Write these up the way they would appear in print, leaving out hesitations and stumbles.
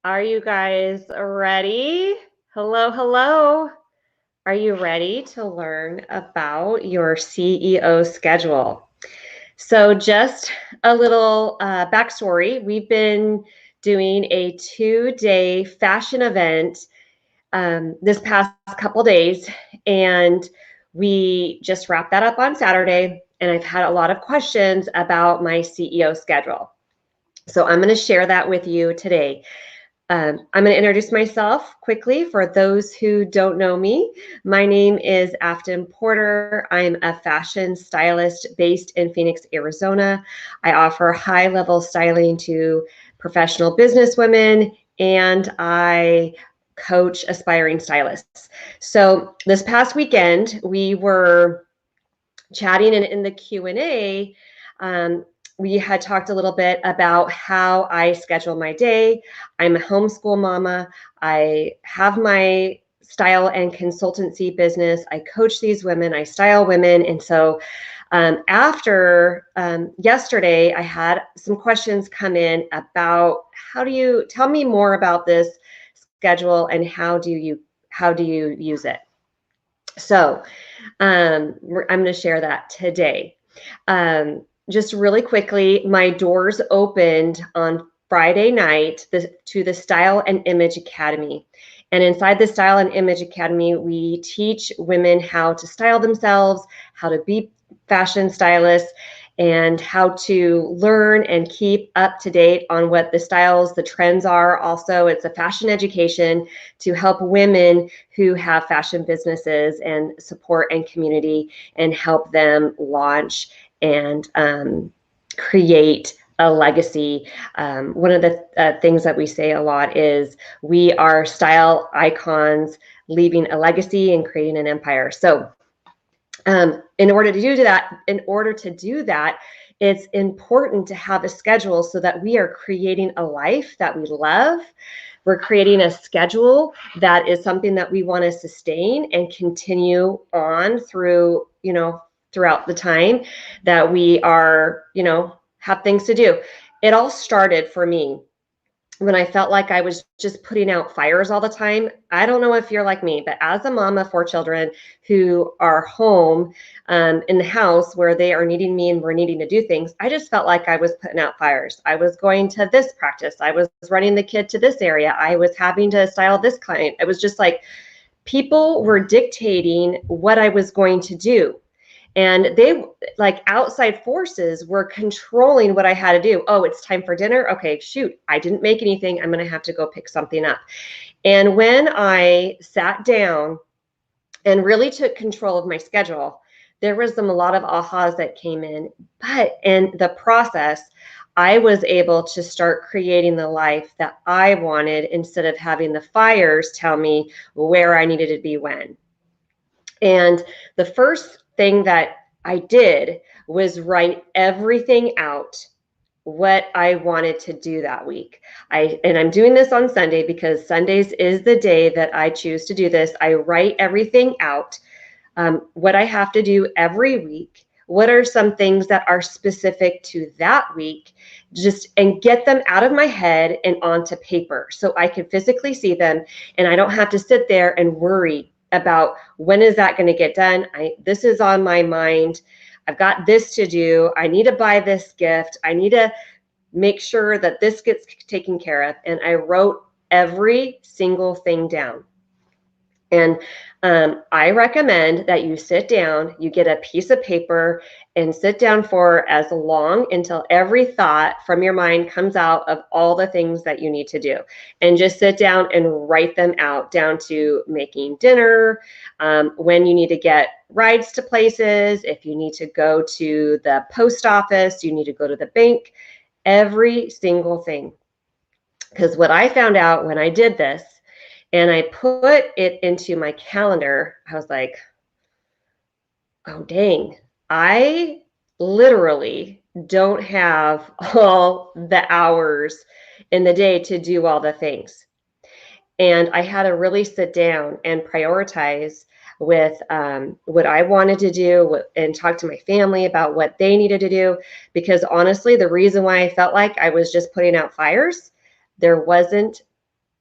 Are you guys ready? Hello, hello. Are you ready to learn about your CEO schedule? So, just a little backstory. We've been doing a 2-day fashion event this past couple days, and we just wrapped that up on Saturday. And I've had a lot of questions about my CEO schedule. So, I'm going to share that with you today. I'm going to introduce myself quickly for those who don't know me. My name is Afton Porter. I'm a fashion stylist based in Phoenix, Arizona. I offer high-level styling to professional business women, and I coach aspiring stylists. So this past weekend, we were chatting in the Q&A. We had talked a little bit about how I schedule my day. I'm a homeschool mama. I have my style and consultancy business. I coach these women, I style women. And so after yesterday, I had some questions come in about how do you tell me more about this schedule and how do you use it? So I'm going to share that today. Just really quickly, my doors opened on Friday night to the Style and Image Academy. And inside the Style and Image Academy, we teach women how to style themselves, how to be fashion stylists, and how to learn and keep up to date on what the styles, the trends are. Also, it's a fashion education to help women who have fashion businesses and support and community and help them launch and create a legacy. One of the things that we say a lot is we are style icons leaving a legacy and creating an empire. So in order to do that, it's important to have a schedule so that we are creating a life that we love. We're creating a schedule that is something that we want to sustain and continue on through, throughout the time that we are, have things to do. It all started for me when I felt like I was just putting out fires all the time. I don't know if you're like me, but as a mom of 4 children who are home in the house where they are needing me and we're needing to do things, I just felt like I was putting out fires. I was going to this practice. I was running the kid to this area. I was having to style this client. It was just like people were dictating what I was going to do. And they, like, outside forces were controlling what I had to do. Oh, it's time for dinner. Okay, shoot, I didn't make anything. I'm going to have to go pick something up. And when I sat down and really took control of my schedule, there was a lot of ahas that came in. But in the process, I was able to start creating the life that I wanted instead of having the fires tell me where I needed to be when. And the first thing that I did was write everything out what I wanted to do that week. And I'm doing this on Sunday because Sundays is the day that I choose to do this. I write everything out, what I have to do every week. What are some things that are specific to that week? And get them out of my head and onto paper so I can physically see them and I don't have to sit there and worry about when is that going to get done. This is on my mind. I've got this to do. I need to buy this gift. I need to make sure that this gets taken care of. And I wrote every single thing down. And I recommend that you sit down, you get a piece of paper and sit down for as long until every thought from your mind comes out of all the things that you need to do. And just sit down and write them out, down to making dinner, when you need to get rides to places, if you need to go to the post office, you need to go to the bank, every single thing. Because what I found out when I did this, and I put it into my calendar, I was like, oh, dang, I literally don't have all the hours in the day to do all the things. And I had to really sit down and prioritize with what I wanted to do and talk to my family about what they needed to do. Because honestly, the reason why I felt like I was just putting out fires, there wasn't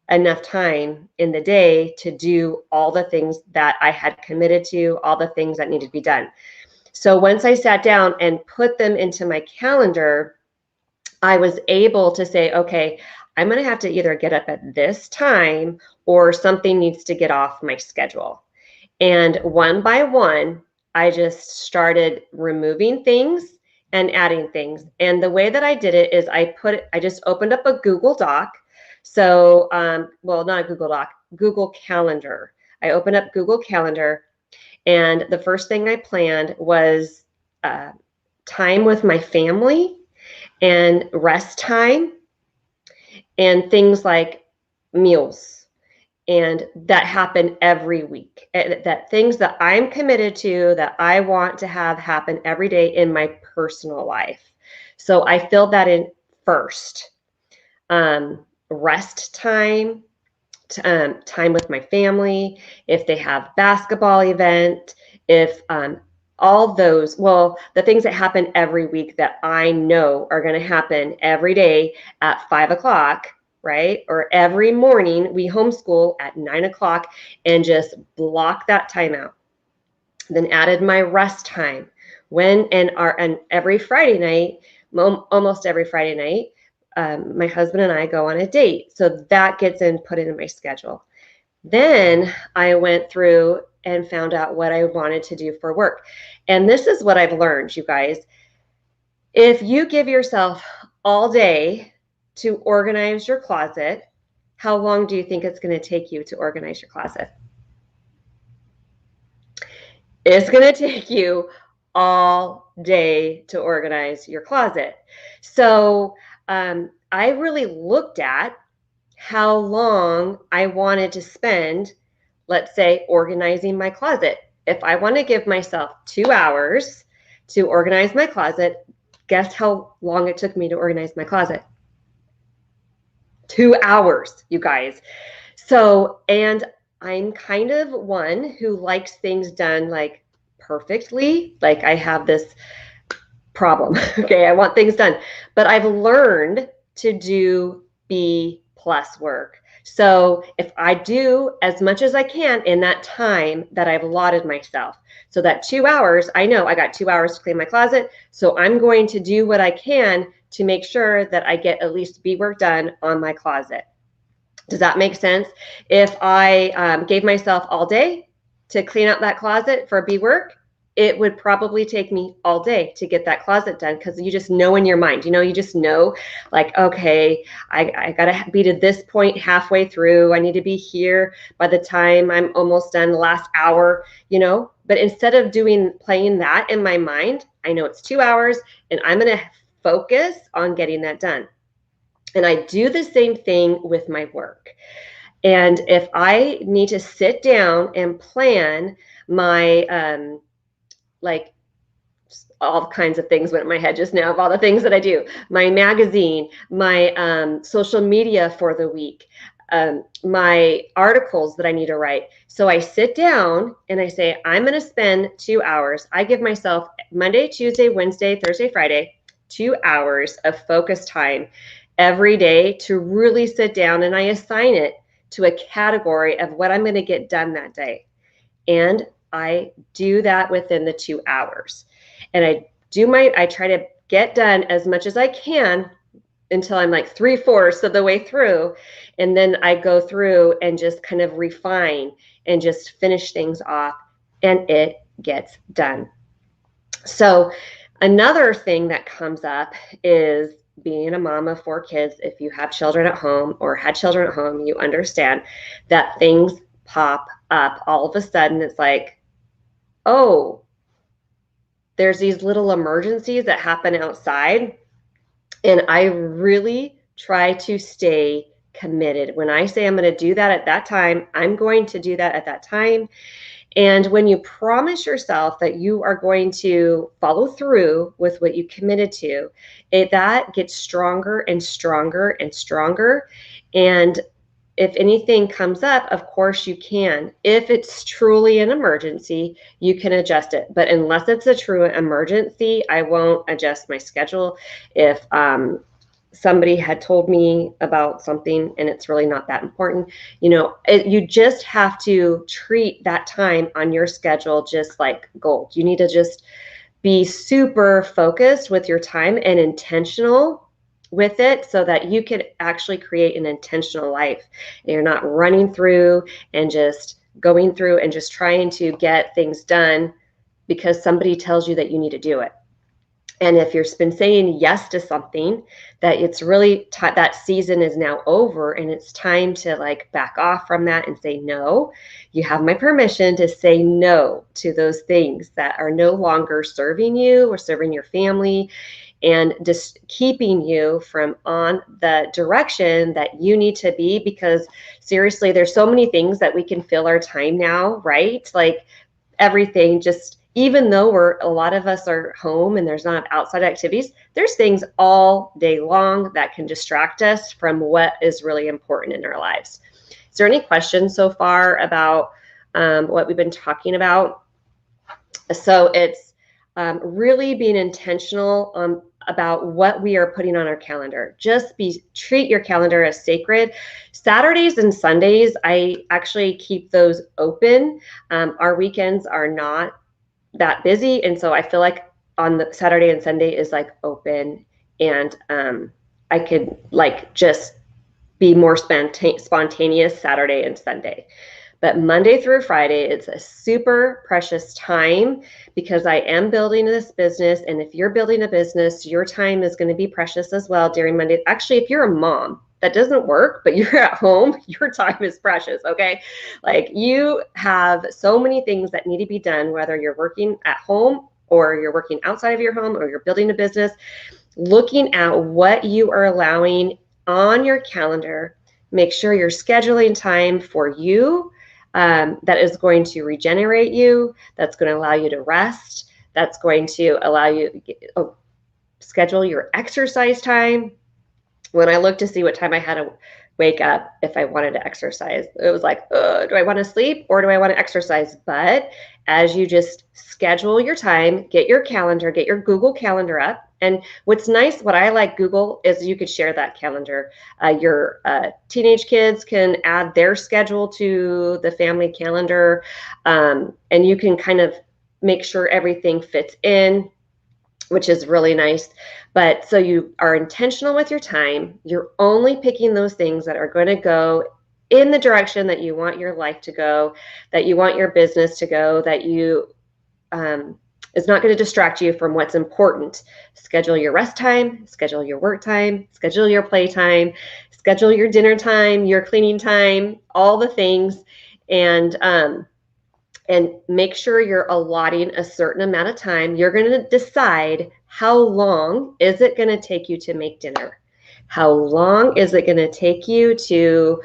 enough time in the day to do all the things that I had committed to, all the things that needed to be done. So once I sat down and put them into my calendar, I was able to say, okay, I'm going to have to either get up at this time or something needs to get off my schedule. And one by one, I just started removing things and adding things. And the way that I did it is I just opened up a Google Doc. So, well, not a Google Doc, Google Calendar. I opened up Google Calendar, and the first thing I planned was time with my family and rest time and things like meals. And that happen every week. That things that I'm committed to, that I want to have happen every day in my personal life. So I filled that in first. Rest time, time with my family, if they have basketball event, if all those, well, the things that happen every week that I know are going to happen every day at 5 o'clock, right? Or every morning we homeschool at 9 o'clock, and just block that time out. Then added my rest time and every Friday night, almost every Friday night, my husband and I go on a date. So that gets put into my schedule. Then I went through and found out what I wanted to do for work. And this is what I've learned, you guys. If you give yourself all day to organize your closet, how long do you think it's going to take you to organize your closet? It's going to take you all day to organize your closet. So I really looked at how long I wanted to spend, let's say, organizing my closet. If I want to give myself 2 hours to organize my closet, guess how long it took me to organize my closet? 2 hours, you guys. So, and I'm kind of one who likes things done like perfectly. Like I have this problem. Okay, I want things done. But I've learned to do B+ work. So if I do as much as I can in that time that I've allotted myself, so that 2 hours, I know I got 2 hours to clean my closet. So I'm going to do what I can to make sure that I get at least B work done on my closet. Does that make sense? If I gave myself all day to clean out that closet for B work, it would probably take me all day to get that closet done, because you just know in your mind, you just know like, okay, I got to be to this point halfway through. I need to be here by the time I'm almost done the last hour, But instead of playing that in my mind, I know it's 2 hours and I'm going to focus on getting that done. And I do the same thing with my work. And if I need to sit down and plan my, like all kinds of things went in my head just now of all the things that I do, my magazine, my social media for the week, my articles that I need to write. So I sit down and I say, I'm going to spend 2 hours. I give myself Monday, Tuesday, Wednesday, Thursday, Friday, 2 hours of focus time every day to really sit down, and I assign it to a category of what I'm going to get done that day. And I do that within the 2 hours. And I try to get done as much as I can until I'm like 3/4 of the way through. And then I go through and just kind of refine and just finish things off, and it gets done. So another thing that comes up is being a mom of 4 kids. If you have children at home or had children at home, you understand that things pop up all of a sudden. It's like, oh, there's these little emergencies that happen outside. And I really try to stay committed. When I say I'm going to do that at that time, I'm going to do that at that time. And when you promise yourself that you are going to follow through with what you committed to, that gets stronger and stronger and stronger. And if anything comes up, of course you can. If it's truly an emergency, you can adjust it. But unless it's a true emergency, I won't adjust my schedule. If somebody had told me about something and it's really not that important. You just have to treat that time on your schedule just like gold. You need to just be super focused with your time and intentional with it so that you can actually create an intentional life. And you're not running through and just going through and just trying to get things done because somebody tells you that you need to do it. And if you've been saying yes to something, that it's really that season is now over and it's time to like back off from that and say no. You have my permission to say no to those things that are no longer serving you or serving your family and just keeping you from on the direction that you need to be. Because seriously, there's so many things that we can fill our time now, right? Like everything, just even though a lot of us are home and there's not outside activities, there's things all day long that can distract us from what is really important in our lives. Is there any questions so far about what we've been talking about? So it's really being intentional about what we are putting on our calendar. Just treat your calendar as sacred. Saturdays and Sundays, I actually keep those open. Our weekends are not that busy, and so I feel like on the Saturday and Sunday is like open, and I could like just be more spontaneous Saturday and Sunday. But Monday through Friday, it's a super precious time because I am building this business. And if you're building a business, your time is going to be precious as well during Monday. Actually, if you're a mom, that doesn't work, but you're at home, your time is precious, okay? Like you have so many things that need to be done, whether you're working at home or you're working outside of your home or you're building a business. Looking at what you are allowing on your calendar, make sure you're scheduling time for you that is going to regenerate you, that's going to allow you to rest, that's going to allow you to schedule your exercise time. When I looked to see what time I had to wake up if I wanted to exercise, it was like, do I want to sleep or do I want to exercise? But as you just schedule your time, get your calendar, get your Google Calendar up. And what's nice, what I like Google is you could share that calendar. Your teenage kids can add their schedule to the family calendar, and you can kind of make sure everything fits in, which is really nice. But so you are intentional with your time. You're only picking those things that are going to go in the direction that you want your life to go, that you want your business to go, that you is not going to distract you from what's important. Schedule your rest time, schedule your work time, schedule your play time, schedule your dinner time, your cleaning time, all the things, and make sure you're allotting a certain amount of time. You're going to decide how long is it going to take you to make dinner? How long is it going to take you to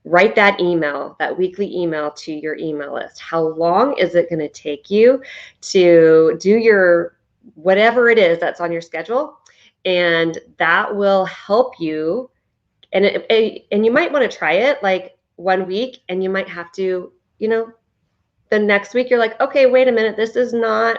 write that email, that weekly email to your email list? How long is it going to take you to do your whatever it is that's on your schedule? And that will help you. And and you might want to try it like 1 week, and you might have to, the next week you're like, okay, wait a minute, this is not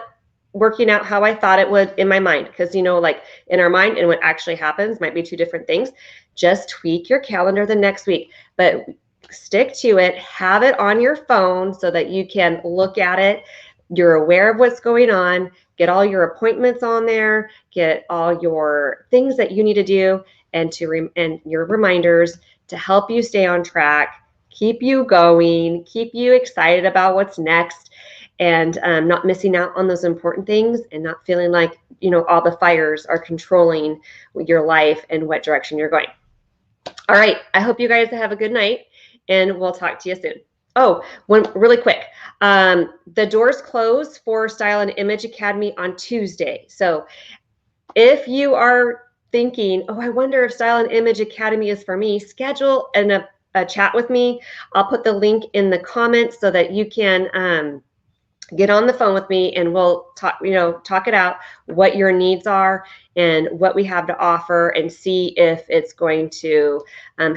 working out how I thought it would in my mind. Because, like in our mind and what actually happens might be two different things. Just tweak your calendar the next week, but stick to it. Have it on your phone so that you can look at it. You're aware of what's going on. Get all your appointments on there. Get all your things that you need to do and and your reminders to help you stay on track, keep you going, keep you excited about what's next, and not missing out on those important things and not feeling like, all the fires are controlling your life and what direction you're going. All right. I hope you guys have a good night, and we'll talk to you soon. Oh, one really quick. The doors close for Style and Image Academy on Tuesday. So if you are thinking, oh, I wonder if Style and Image Academy is for me, schedule a chat with me. I'll put the link in the comments so that you can get on the phone with me and we'll talk it out, what your needs are and what we have to offer, and see if it's going to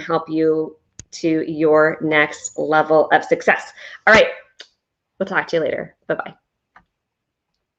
help you to your next level of success. All right. We'll talk to you later. Bye-bye.